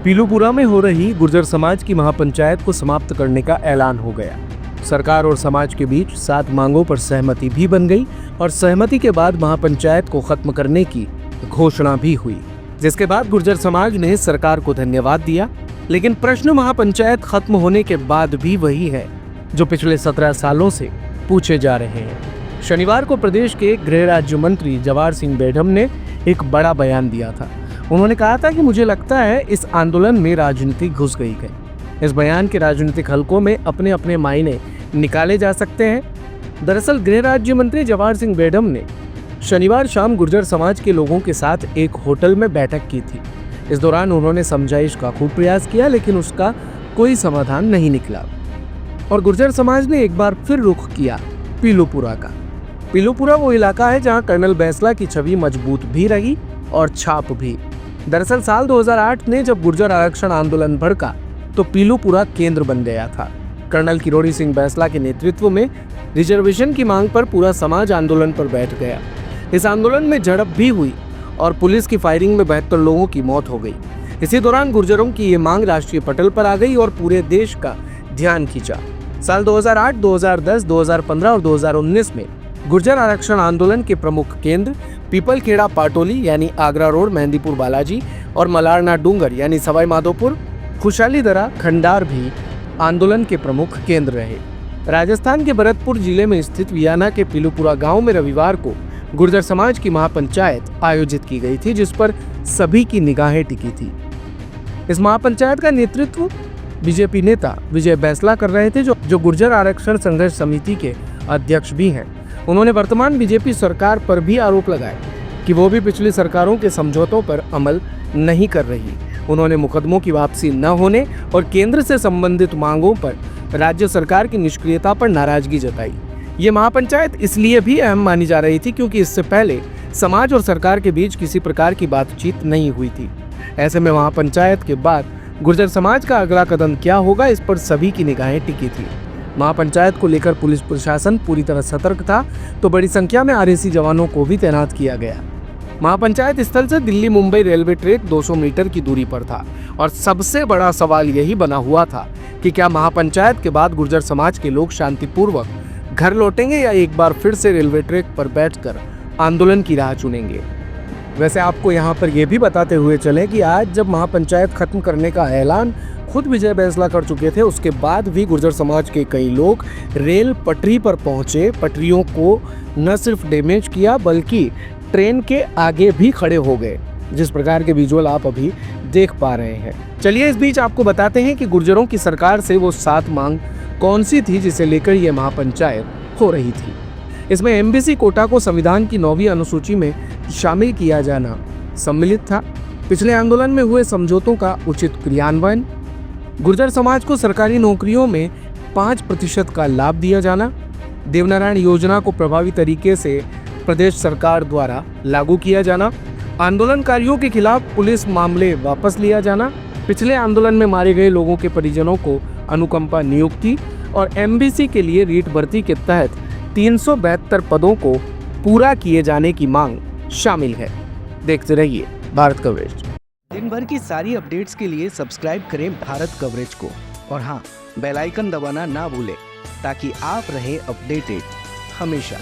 पीलूपुरा में हो रही गुर्जर समाज की महापंचायत को समाप्त करने का ऐलान हो गया। सरकार और समाज के बीच 7 मांगों पर सहमति भी बन गई और सहमति के बाद महापंचायत को खत्म करने की घोषणा भी हुई, जिसके बाद गुर्जर समाज ने सरकार को धन्यवाद दिया। लेकिन प्रश्न महापंचायत खत्म होने के बाद भी वही है जो पिछले 17 सालों से पूछे जा रहे हैं। शनिवार को प्रदेश के गृह राज्य मंत्री जवाहर सिंह बेढम ने एक बड़ा बयान दिया था। उन्होंने कहा था कि मुझे लगता है इस आंदोलन में राजनीति घुस गई है। इस बयान के राजनीतिक हलकों में अपने अपने मायने निकाले जा सकते हैं। दरअसल गृह राज्य मंत्री जवाहर सिंह बेढम ने शनिवार शाम गुर्जर समाज के लोगों के साथ एक होटल में बैठक की थी। इस दौरान उन्होंने समझाइश का खूब प्रयास किया, लेकिन उसका कोई समाधान नहीं निकला और गुर्जर समाज ने एक बार फिर रुख किया पीलूपुरा का। पीलूपुरा वो इलाका है जहां कर्नल बैंसला की छवि मजबूत भी रही और छाप भी। दरअसल साल 2008 में जब गुर्जर आरक्षण आंदोलन भड़का तो पीलूपुरा केंद्र बन गया था। कर्नल किरोड़ी सिंह बैंसला के नेतृत्व में रिजर्वेशन की मांग पर पूरा समाज आंदोलन पर बैठ गया। इस आंदोलन में झड़प भी हुई और पुलिस की फायरिंग में 72 लोगों की मौत हो गई। इसी दौरान गुर्जरों की ये मांग राष्ट्रीय पटल पर आ गई और पूरे देश का ध्यान खींचा। साल 2008, 2010, 2015 और 2019 में गुर्जर आरक्षण आंदोलन के प्रमुख केंद्र पीपलखेड़ा पाटोली यानी आगरा रोड, मेहंदीपुर बालाजी और मलारना डूंगर यानी सवाई माधोपुर, खुशहाली दरा, खंडार भी आंदोलन के प्रमुख केंद्र रहे। राजस्थान के भरतपुर जिले में स्थित वियाना के पीलूपुरा गांव में रविवार को गुर्जर समाज की महापंचायत आयोजित की गई थी, जिस पर सभी की निगाहें टिकी थी। इस महापंचायत का नेतृत्व बीजेपी नेता विजय बैंसला कर रहे थे, जो गुर्जर आरक्षण संघर्ष समिति के अध्यक्ष भी हैं। उन्होंने वर्तमान बीजेपी सरकार पर भी आरोप लगाए कि वो भी पिछली सरकारों के समझौतों पर अमल नहीं कर रही। उन्होंने मुकदमों की वापसी न होने और केंद्र से संबंधित मांगों पर राज्य सरकार की निष्क्रियता पर नाराजगी जताई। ये महापंचायत इसलिए भी अहम मानी जा रही थी क्योंकि इससे पहले समाज और सरकार के बीच किसी प्रकार की बातचीत नहीं हुई थी। ऐसे में महापंचायत के बाद गुर्जर समाज का अगला कदम क्या होगा, इस पर सभी की निगाहें टिकी थी। महापंचायत को लेकर पुलिस प्रशासन पूरी तरह सतर्क था, तो बड़ी संख्या में आरएसी जवानों को भी तैनात किया गया। महापंचायत स्थल से Delhi Mumbai railway track 200 metre की दूरी पर था और सबसे बड़ा सवाल यही बना हुआ था कि क्या महापंचायत के बाद गुर्जर समाज के लोग शांतिपूर्वक घर लौटेंगे या एक बार फिर से रेलवे ट्रैक पर बैठकर आंदोलन की राह चुनेंगे। वैसे आपको यहाँ पर यह भी बताते हुए चले कि आज जब महापंचायत खत्म करने का ऐलान खुद विजय बैंसला कर चुके थे, उसके बाद भी गुर्जर समाज के कई लोग रेल पटरी पर पहुंचे, पटरियों को न सिर्फ डैमेज किया बल्कि ट्रेन के आगे भी खड़े हो गए, जिस प्रकार के विजुअल आप अभी देख पा रहे हैं। चलिए इस बीच आपको बताते हैं कि गुर्जरों की सरकार से वो 7 मांग कौन सी थी जिसे लेकर ये महापंचायत हो रही थी। इसमें एमबीसी कोटा को संविधान की 9वीं अनुसूची में शामिल किया जाना सम्मिलित था। पिछले आंदोलन में हुए समझौतों का उचित क्रियान्वयन, गुर्जर समाज को सरकारी नौकरियों में 5% का लाभ दिया जाना, देवनारायण योजना को प्रभावी तरीके से प्रदेश सरकार द्वारा लागू किया जाना, आंदोलनकारियों के खिलाफ पुलिस मामले वापस लिया जाना, पिछले आंदोलन में मारे गए लोगों के परिजनों को अनुकंपा नियुक्ति और एमबीसी के लिए रीट भर्ती के तहत 372 पदों को पूरा किए जाने की मांग शामिल है। देखते रहिए भारत कवरेज। दिन भर की सारी अपडेट्स के लिए सब्सक्राइब करें भारत कवरेज को और हाँ, बेल आइकन दबाना ना भूलें ताकि आप रहे अपडेटेड हमेशा।